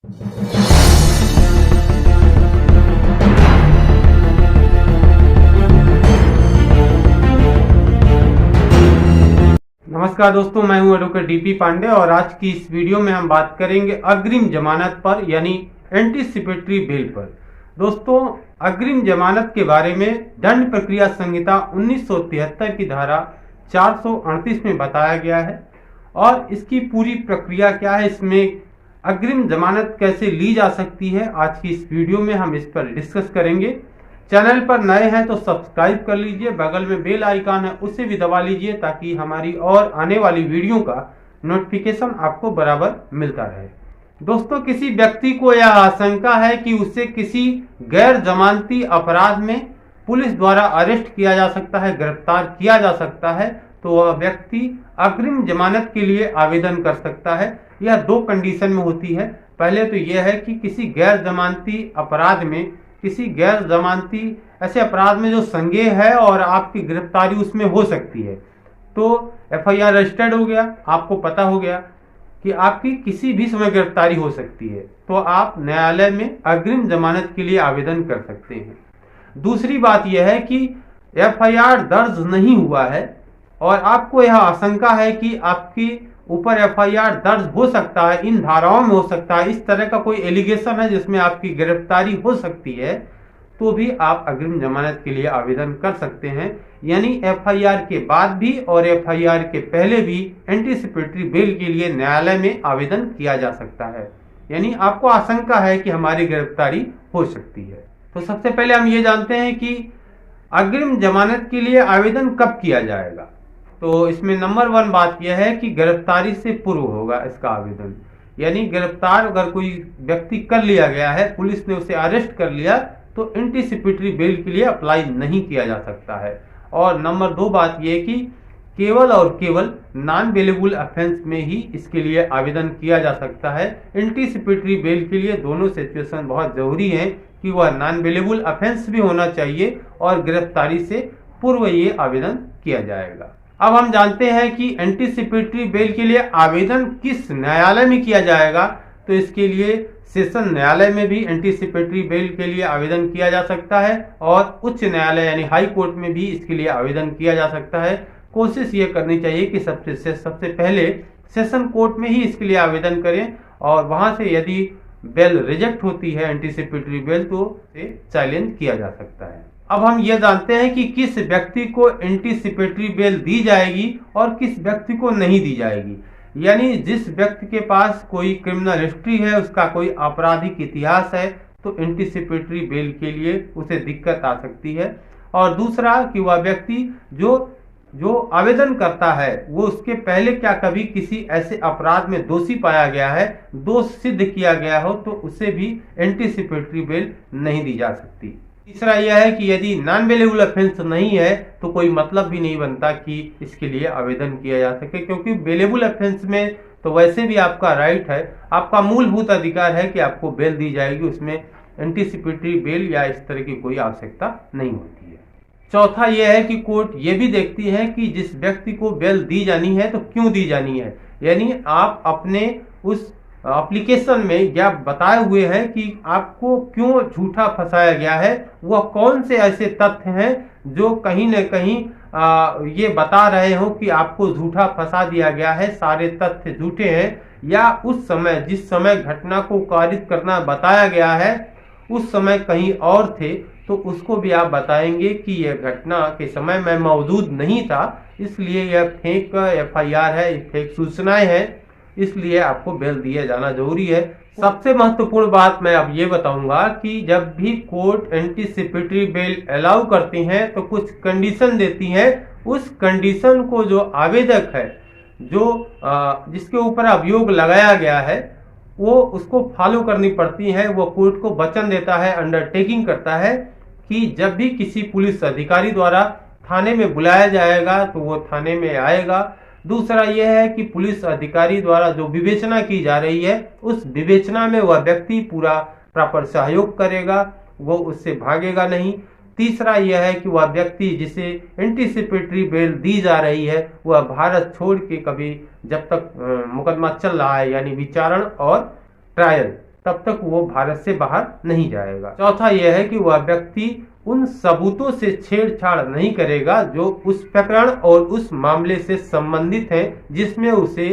नमस्कार दोस्तों, मैं हूं एडवोकेट डीपी पांडे और आज की इस वीडियो में हम बात करेंगे अग्रिम जमानत पर यानी एंटीसिपेटरी बेल पर। दोस्तों, अग्रिम जमानत के बारे में दंड प्रक्रिया संहिता 1973 की धारा 438 में बताया गया है और इसकी पूरी प्रक्रिया क्या है, इसमें अग्रिम जमानत कैसे ली जा सकती है, आज की इस वीडियो में हम इस पर डिस्कस करेंगे। चैनल पर नए हैं तो सब्सक्राइब कर लीजिए, बगल में बेल आइकन है उसे भी दबा लीजिए ताकि हमारी और आने वाली वीडियो का नोटिफिकेशन आपको बराबर मिलता रहे। दोस्तों, किसी व्यक्ति को यह आशंका है कि उसे किसी गैर जमानती अपराध में पुलिस द्वारा अरेस्ट किया जा सकता है, गिरफ्तार किया जा सकता है, तो वह व्यक्ति अग्रिम जमानत के लिए आवेदन कर सकता है। यह दो कंडीशन में होती है। पहले तो यह है कि किसी गैर जमानती अपराध में, किसी गैर जमानती ऐसे अपराध में जो संज्ञेय है और आपकी गिरफ्तारी उसमें हो सकती है, तो एफआईआर रजिस्टर्ड हो गया, आपको पता हो गया कि आपकी किसी भी समय गिरफ्तारी हो सकती है, तो आप न्यायालय में अग्रिम जमानत के लिए आवेदन कर सकते हैं। दूसरी बात यह है कि एफआईआर दर्ज नहीं हुआ है और आपको यह आशंका है कि आपकी ऊपर एफआईआर दर्ज हो सकता है, इन धाराओं में हो सकता है, इस तरह का कोई एलिगेशन है जिसमें आपकी गिरफ्तारी हो सकती है, तो भी आप अग्रिम जमानत के लिए आवेदन कर सकते हैं। यानी एफआईआर के बाद भी और एफआईआर के पहले भी एंटीसिपेटरी बेल के लिए न्यायालय में आवेदन किया जा सकता है। यानी आपको आशंका है कि हमारी गिरफ्तारी हो सकती है। तो सबसे पहले हम ये जानते हैं कि अग्रिम जमानत के लिए आवेदन कब किया जाएगा। तो इसमें नंबर 1 बात यह है कि गिरफ्तारी से पूर्व होगा इसका आवेदन। यानी गिरफ्तार अगर कोई व्यक्ति कर लिया गया है, पुलिस ने उसे अरेस्ट कर लिया, तो एंटीसिपेटरी बेल के लिए अप्लाई नहीं किया जा सकता है। और नंबर 2 बात यह कि केवल और केवल नॉन बेलेबल ऑफेंस में ही इसके लिए आवेदन किया जा सकता है। एंटीसिपेटरी बेल के लिए दोनों सिचुएशन बहुत जरूरी है कि वह नॉन बेलेबल ऑफेंस भी होना चाहिए और गिरफ्तारी से पूर्व ये आवेदन किया जाएगा। अब हम जानते हैं कि एंटीसिपेटरी बेल के लिए आवेदन किस न्यायालय में किया जाएगा। तो इसके लिए सेशन न्यायालय में भी एंटीसिपेटरी बेल के लिए आवेदन किया जा सकता है और उच्च न्यायालय यानी हाई कोर्ट में भी इसके लिए आवेदन किया जा सकता है। कोशिश ये करनी चाहिए कि सबसे पहले सेशन कोर्ट में ही इसके लिए आवेदन करें और वहां से यदि बेल रिजेक्ट होती है एंटीसिपेटरी बेल, तो चैलेंज किया जा सकता है। अब हम ये जानते हैं कि किस व्यक्ति को एंटीसिपेटरी बेल दी जाएगी और किस व्यक्ति को नहीं दी जाएगी। यानी जिस व्यक्ति के पास कोई क्रिमिनल हिस्ट्री है, उसका कोई आपराधिक इतिहास है, तो एंटीसिपेटरी बेल के लिए उसे दिक्कत आ सकती है। और दूसरा कि वह व्यक्ति जो आवेदन करता है वो उसके पहले क्या कभी किसी ऐसे अपराध में दोषी पाया गया है, दोष सिद्ध किया गया हो, तो उसे भी एंटीसिपेटरी बेल नहीं दी जा सकती। तीसरा यह है कि यदि नॉन बेलेबल ऑफेंस नहीं है तो कोई मतलब भी नहीं बनता कि इसके लिए आवेदन किया जा सके, क्योंकि बेलेबल ऑफेंस में तो वैसे भी आपका राइट है, आपका मूलभूत अधिकार है कि आपको बेल दी जाएगी, उसमें एंटीसिपेटरी बेल या इस तरह की कोई आवश्यकता नहीं होती है। चौथा यह है कि कोर्ट ये भी देखती है कि जिस व्यक्ति को बेल दी जानी है तो क्यों दी जानी है। यानी आप अपने उस एप्लीकेशन में या बताए हुए हैं कि आपको क्यों झूठा फंसाया गया है, वह कौन से ऐसे तथ्य हैं जो कहीं न कहीं ये बता रहे हो कि आपको झूठा फंसा दिया गया है, सारे तथ्य झूठे हैं, या उस समय जिस समय घटना को कारित करना बताया गया है उस समय कहीं और थे, तो उसको भी आप बताएंगे कि यह घटना के समय मैं मौजूद नहीं था, इसलिए यह फेक एफआईआर है, फेक सूचनाएं हैं, इसलिए आपको बेल दिया जाना जरूरी है। सबसे महत्वपूर्ण बात मैं अब ये बताऊंगा कि जब भी कोर्ट एंटीसिपेटरी बेल अलाउ करती हैं तो कुछ कंडीशन देती हैं। उस कंडीशन को जो आवेदक है, जो जिसके ऊपर अभियोग लगाया गया है, वो उसको फॉलो करनी पड़ती है। वो कोर्ट को वचन देता है, अंडरटेकिंग करता है कि जब भी किसी पुलिस अधिकारी द्वारा थाने में बुलाया जाएगा तो वो थाने में आएगा। दूसरा यह है कि पुलिस अधिकारी द्वारा जो विवेचना की जा रही है उस विवेचना में वह व्यक्ति पूरा प्रॉपर सहयोग करेगा, वो उससे भागेगा नहीं। तीसरा यह है कि वह व्यक्ति जिसे एंटीसिपेटरी बेल दी जा रही है वह भारत छोड़ के कभी, जब तक मुकदमा चल रहा है यानी विचारण और ट्रायल, तब तक वो भारत से बाहर नहीं जाएगा। चौथा यह है कि वह व्यक्ति उन सबूतों से छेड़छाड़ नहीं करेगा जो उस प्रकरण और उस मामले से संबंधित है जिसमें उसे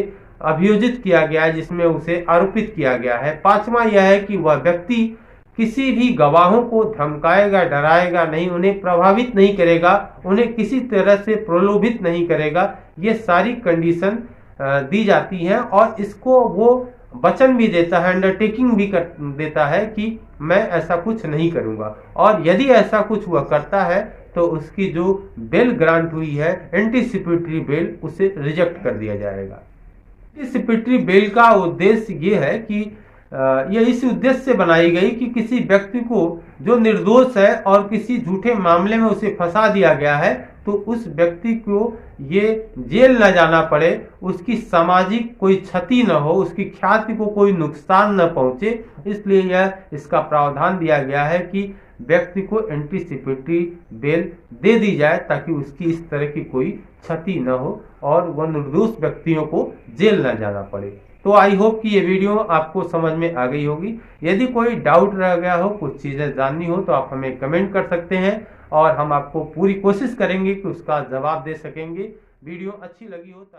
अभियोजित किया गया है, जिसमें उसे आरोपित किया गया है। पांचवा यह है कि वह व्यक्ति किसी भी गवाहों को धमकाएगा, डराएगा नहीं, उन्हें प्रभावित नहीं करेगा, उन्हें किसी तरह से प्रलोभित नहीं करेगा। ये सारी कंडीशन दी जाती हैं और इसको वो वचन भी देता है, अंडरटेकिंग भी कर देता है कि मैं ऐसा कुछ नहीं करूंगा। और यदि ऐसा कुछ वह करता है तो उसकी जो बेल ग्रांट हुई है, एंटीसिपेटरी बेल, उसे रिजेक्ट कर दिया जाएगा। एंटीसिपेटरी बेल का उद्देश्य ये है कि यह इस उद्देश्य से बनाई गई कि किसी व्यक्ति को जो निर्दोष है और किसी झूठे मामले में उसे फंसा दिया गया है तो उस व्यक्ति को ये जेल न जाना पड़े, उसकी सामाजिक कोई क्षति न हो, उसकी ख्याति को कोई नुकसान न पहुंचे। इसलिए यह इसका प्रावधान दिया गया है कि व्यक्ति को एंटीसिपेटरी बेल दे दी जाए ताकि उसकी इस तरह की कोई क्षति न हो और वह निर्दोष व्यक्तियों को जेल न जाना पड़े। तो आई होप कि ये वीडियो आपको समझ में आ गई होगी। यदि कोई डाउट रह गया हो, कुछ चीज़ें जाननी हो तो आप हमें कमेंट कर सकते हैं और हम आपको पूरी कोशिश करेंगे कि उसका जवाब दे सकेंगे। वीडियो अच्छी लगी हो तो